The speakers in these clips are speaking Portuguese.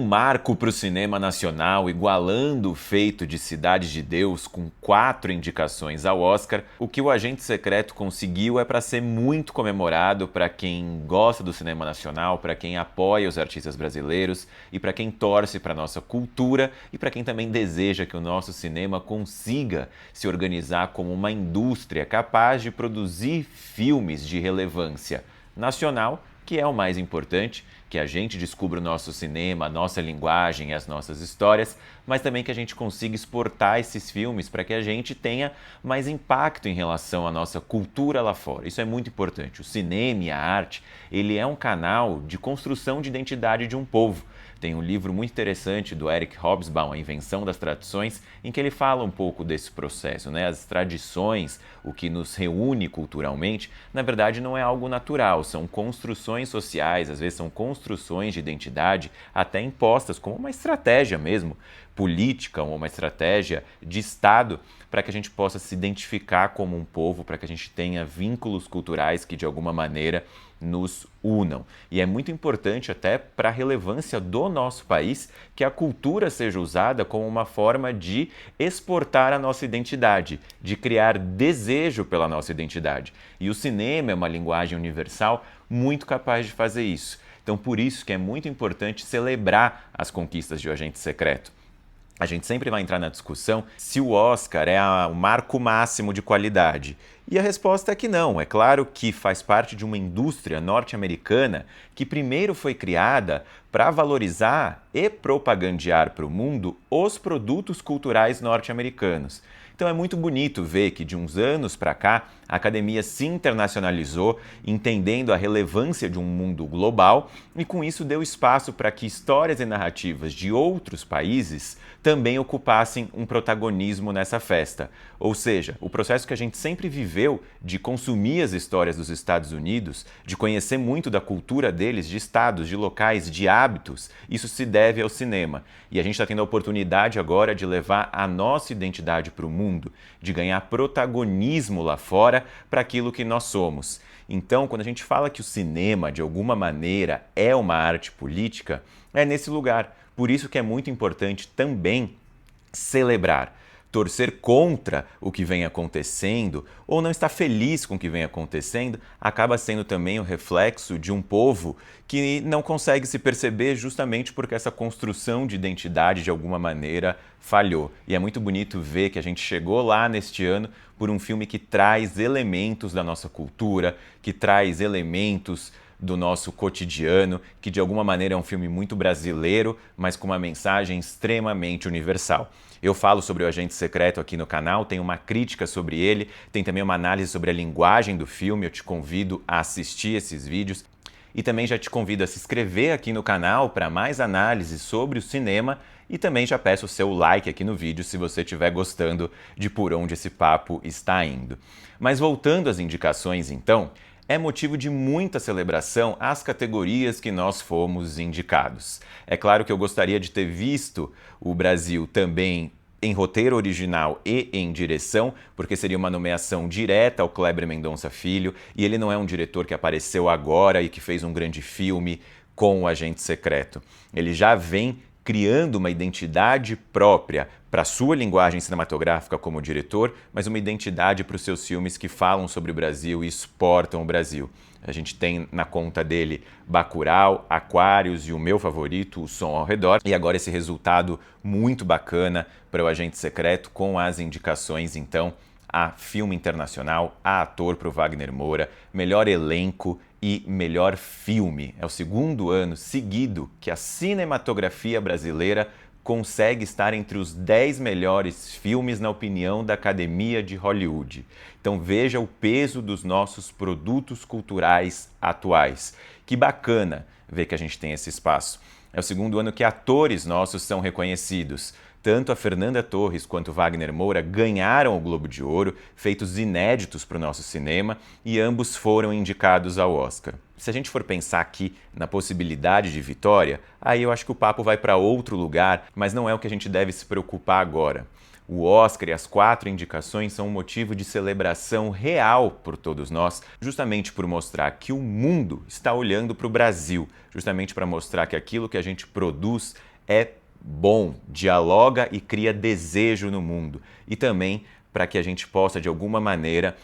Um marco para o cinema nacional, igualando o feito de Cidade de Deus com 4 indicações ao Oscar. O que o Agente Secreto conseguiu é para ser muito comemorado para quem gosta do cinema nacional, para quem apoia os artistas brasileiros e para quem torce para a nossa cultura e para quem também deseja que o nosso cinema consiga se organizar como uma indústria capaz de produzir filmes de relevância nacional, que é o mais importante, que a gente descubra o nosso cinema, a nossa linguagem e as nossas histórias, mas também que a gente consiga exportar esses filmes para que a gente tenha mais impacto em relação à nossa cultura lá fora. Isso é muito importante. O cinema e a arte, ele é um canal de construção de identidade de um povo. Tem um livro muito interessante do Eric Hobsbawm, A Invenção das Tradições, em que ele fala um pouco desse processo, né? As tradições, o que nos reúne culturalmente, na verdade não é algo natural, são construções sociais, às vezes são construções de identidade até impostas como uma estratégia mesmo, política ou uma estratégia de Estado, para que a gente possa se identificar como um povo, para que a gente tenha vínculos culturais que de alguma maneira nos unam. E é muito importante até para a relevância do nosso país que a cultura seja usada como uma forma de exportar a nossa identidade, de criar desejo pela nossa identidade. E o cinema é uma linguagem universal muito capaz de fazer isso. Então, por isso que é muito importante celebrar as conquistas de O Agente Secreto. A gente sempre vai entrar na discussão se o Oscar é o marco máximo de qualidade. E a resposta é que não. É claro que faz parte de uma indústria norte-americana que primeiro foi criada para valorizar e propagandear para o mundo os produtos culturais norte-americanos. Então é muito bonito ver que de uns anos para cá a academia se internacionalizou, entendendo a relevância de um mundo global e com isso deu espaço para que histórias e narrativas de outros países também ocupassem um protagonismo nessa festa. Ou seja, o processo que a gente sempre viveu de consumir as histórias dos Estados Unidos, de conhecer muito da cultura deles, de estados, de locais, de hábitos, isso se deve ao cinema. E a gente está tendo a oportunidade agora de levar a nossa identidade para o mundo, de ganhar protagonismo lá fora para aquilo que nós somos. Então, quando a gente fala que o cinema, de alguma maneira, é uma arte política, é nesse lugar. Por isso que é muito importante também celebrar. Torcer contra o que vem acontecendo ou não estar feliz com o que vem acontecendo acaba sendo também o reflexo de um povo que não consegue se perceber justamente porque essa construção de identidade de alguma maneira falhou. E é muito bonito ver que a gente chegou lá neste ano por um filme que traz elementos da nossa cultura, que traz elementos do nosso cotidiano, que de alguma maneira é um filme muito brasileiro, mas com uma mensagem extremamente universal. Eu falo sobre O Agente Secreto aqui no canal, tem uma crítica sobre ele, tem também uma análise sobre a linguagem do filme, eu te convido a assistir esses vídeos. E também já te convido a se inscrever aqui no canal para mais análises sobre o cinema e também já peço o seu like aqui no vídeo se você estiver gostando de por onde esse papo está indo. Mas voltando às indicações então, é motivo de muita celebração as categorias que nós fomos indicados. É claro que eu gostaria de ter visto o Brasil também em roteiro original e em direção, porque seria uma nomeação direta ao Kleber Mendonça Filho, e ele não é um diretor que apareceu agora e que fez um grande filme com o Agente Secreto. Ele já vem criando uma identidade própria para a sua linguagem cinematográfica como diretor, mas uma identidade para os seus filmes que falam sobre o Brasil e exportam o Brasil. A gente tem na conta dele Bacurau, Aquários e o meu favorito, O Som ao Redor. E agora esse resultado muito bacana para o Agente Secreto com as indicações, então, a filme internacional, a ator para o Wagner Moura, melhor elenco e melhor filme. É o segundo ano seguido que a cinematografia brasileira consegue estar entre os 10 melhores filmes na opinião da Academia de Hollywood. Então veja o peso dos nossos produtos culturais atuais. Que bacana ver que a gente tem esse espaço. É o segundo ano que atores nossos são reconhecidos. Tanto a Fernanda Torres quanto o Wagner Moura ganharam o Globo de Ouro, feitos inéditos para o nosso cinema, e ambos foram indicados ao Oscar. Se a gente for pensar aqui na possibilidade de vitória, aí eu acho que o papo vai para outro lugar, mas não é o que a gente deve se preocupar agora. O Oscar e as 4 indicações são um motivo de celebração real por todos nós, justamente por mostrar que o mundo está olhando para o Brasil, justamente para mostrar que aquilo que a gente produz é bom, dialoga e cria desejo no mundo. E também para que a gente possa, de alguma maneira,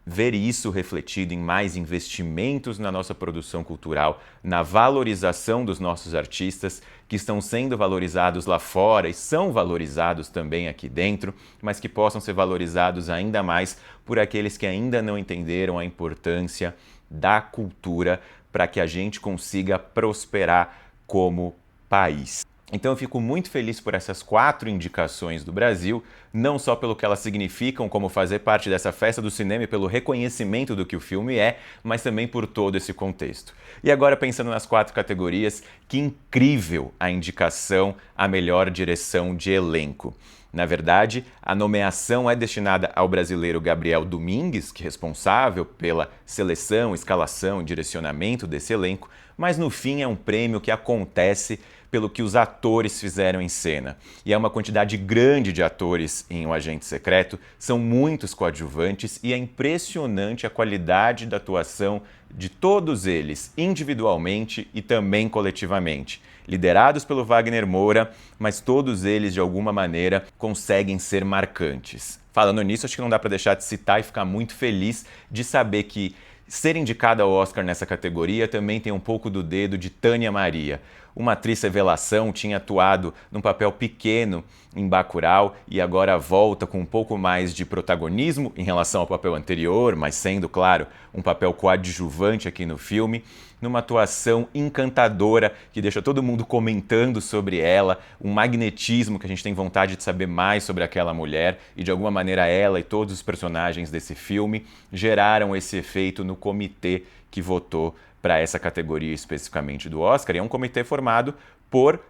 ver isso refletido em mais investimentos na nossa produção cultural, na valorização dos nossos artistas, que estão sendo valorizados lá fora e são valorizados também aqui dentro, mas que possam ser valorizados ainda mais por aqueles que ainda não entenderam a importância da cultura para que a gente consiga prosperar como país. Então eu fico muito feliz por essas 4 indicações do Brasil, não só pelo que elas significam como fazer parte dessa festa do cinema e pelo reconhecimento do que o filme é, mas também por todo esse contexto. E agora pensando nas 4 categorias, que incrível a indicação à melhor direção de elenco. Na verdade, a nomeação é destinada ao brasileiro Gabriel Domingues, que é responsável pela seleção, escalação e direcionamento desse elenco, mas no fim é um prêmio que acontece pelo que os atores fizeram em cena. E é uma quantidade grande de atores em O Agente Secreto, são muitos coadjuvantes e é impressionante a qualidade da atuação de todos eles, individualmente e também coletivamente. Liderados pelo Wagner Moura, mas todos eles, de alguma maneira, conseguem ser marcantes. Falando nisso, acho que não dá para deixar de citar e ficar muito feliz de saber que ser indicada ao Oscar nessa categoria também tem um pouco do dedo de Tânia Maria. Uma atriz revelação, tinha atuado num papel pequeno em Bacurau e agora volta com um pouco mais de protagonismo em relação ao papel anterior, mas sendo, claro, um papel coadjuvante aqui no filme, numa atuação encantadora que deixa todo mundo comentando sobre ela, um magnetismo que a gente tem vontade de saber mais sobre aquela mulher e de alguma maneira ela e todos os personagens desse filme geraram esse efeito no comitê que votou para essa categoria especificamente do Oscar, e é um comitê formado por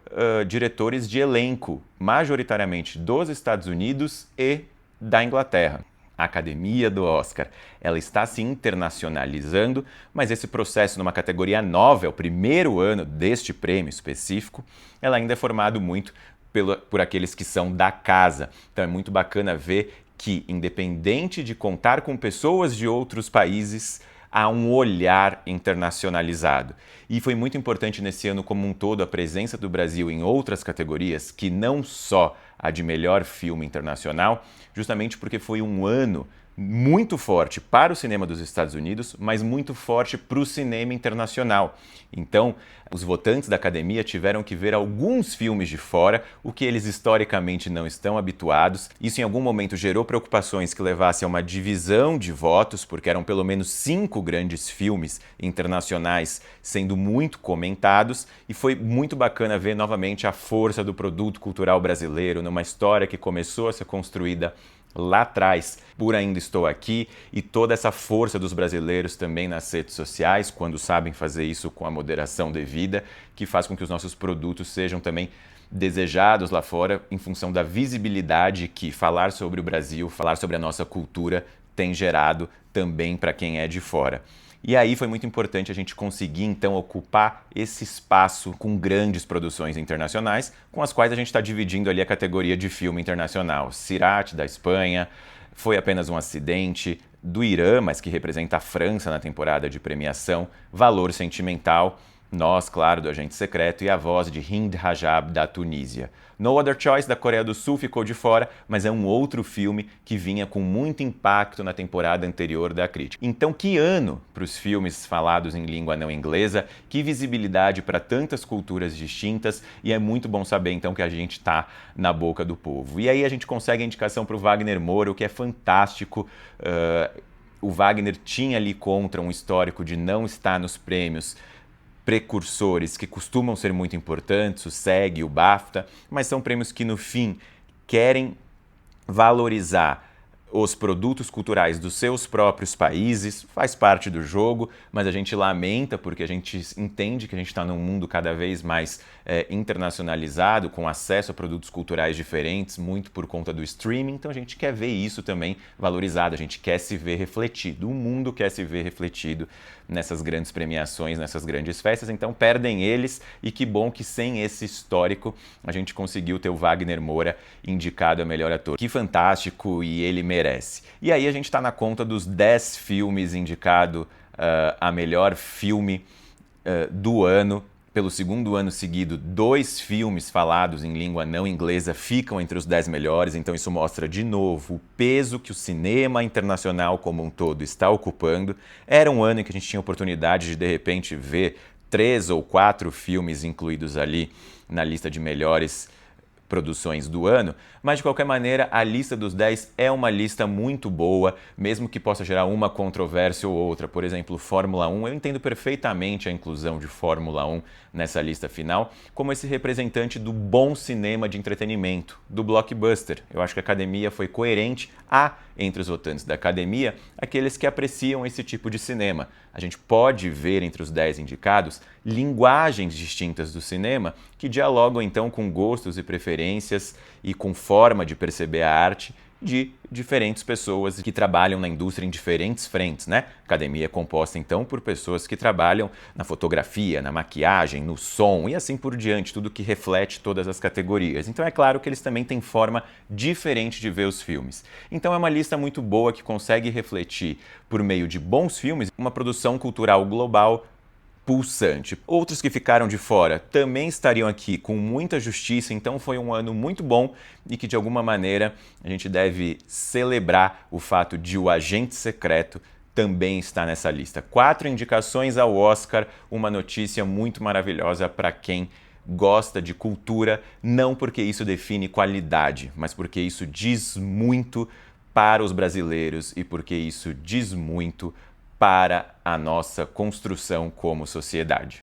diretores de elenco, majoritariamente dos Estados Unidos e da Inglaterra. A Academia do Oscar, ela está se internacionalizando, mas esse processo numa categoria nova, é o primeiro ano deste prêmio específico, ela ainda é formado muito por aqueles que são da casa. Então é muito bacana ver que, independente de contar com pessoas de outros países, há um olhar internacionalizado. E foi muito importante nesse ano como um todo a presença do Brasil em outras categorias, que não só a de melhor filme internacional, justamente porque foi um ano muito forte para o cinema dos Estados Unidos, mas muito forte para o cinema internacional. Então, os votantes da academia tiveram que ver alguns filmes de fora, o que eles historicamente não estão habituados. Isso em algum momento gerou preocupações que levassem a uma divisão de votos, porque eram pelo menos 5 grandes filmes internacionais sendo muito comentados, e foi muito bacana ver novamente a força do produto cultural brasileiro numa história que começou a ser construída lá atrás, por Ainda Estou Aqui, e toda essa força dos brasileiros também nas redes sociais, quando sabem fazer isso com a moderação devida, que faz com que os nossos produtos sejam também desejados lá fora em função da visibilidade que falar sobre o Brasil, falar sobre a nossa cultura tem gerado também para quem é de fora. E aí foi muito importante a gente conseguir, então, ocupar esse espaço com grandes produções internacionais, com as quais a gente está dividindo ali a categoria de filme internacional. Sirat, da Espanha, Foi Apenas um Acidente, do Irã, mas que representa a França na temporada de premiação, Valor Sentimental, Nós, claro, do Agente Secreto, e A Voz de Hind Rajab, da Tunísia. No Other Choice, da Coreia do Sul, ficou de fora, mas é um outro filme que vinha com muito impacto na temporada anterior da crítica. Então, que ano para os filmes falados em língua não inglesa, que visibilidade para tantas culturas distintas, e é muito bom saber, então, que a gente está na boca do povo. E aí a gente consegue a indicação para o Wagner Moura, o que é fantástico. O Wagner tinha ali contra um histórico de não estar nos prêmios precursores que costumam ser muito importantes, o SEG, o BAFTA, mas são prêmios que no fim querem valorizar os produtos culturais dos seus próprios países, faz parte do jogo, mas a gente lamenta porque a gente entende que a gente está num mundo cada vez mais internacionalizado, com acesso a produtos culturais diferentes, muito por conta do streaming, então a gente quer ver isso também valorizado, a gente quer se ver refletido, o mundo quer se ver refletido nessas grandes premiações, nessas grandes festas, então perdem eles, e que bom que sem esse histórico a gente conseguiu ter o Wagner Moura indicado a melhor ator. Que fantástico, e ele merece. E aí a gente está na conta dos 10 filmes indicados a melhor filme do ano, Pelo segundo ano seguido, 2 filmes falados em língua não inglesa ficam entre os 10 melhores, então isso mostra de novo o peso que o cinema internacional como um todo está ocupando. Era um ano em que a gente tinha oportunidade de repente, ver 3 ou 4 filmes incluídos ali na lista de melhores produções do ano, mas de qualquer maneira a lista dos 10 é uma lista muito boa, mesmo que possa gerar uma controvérsia ou outra. Por exemplo, Fórmula 1, eu entendo perfeitamente a inclusão de Fórmula 1 nessa lista final, como esse representante do bom cinema de entretenimento, do blockbuster. Eu acho que a Academia foi coerente. Há entre os votantes da Academia aqueles que apreciam esse tipo de cinema. A gente pode ver entre os 10 indicados linguagens distintas do cinema que dialogam então com gostos e preferências e com forma de perceber a arte de diferentes pessoas que trabalham na indústria em diferentes frentes, né? A Academia é composta então por pessoas que trabalham na fotografia, na maquiagem, no som e assim por diante, tudo que reflete todas as categorias. Então é claro que eles também têm forma diferente de ver os filmes. Então é uma lista muito boa que consegue refletir, por meio de bons filmes, uma produção cultural global pulsante. Outros que ficaram de fora também estariam aqui com muita justiça, então foi um ano muito bom e que de alguma maneira a gente deve celebrar o fato de O Agente Secreto também estar nessa lista. 4 indicações ao Oscar, uma notícia muito maravilhosa para quem gosta de cultura, não porque isso define qualidade, mas porque isso diz muito para os brasileiros e porque isso diz muito para a nossa construção como sociedade.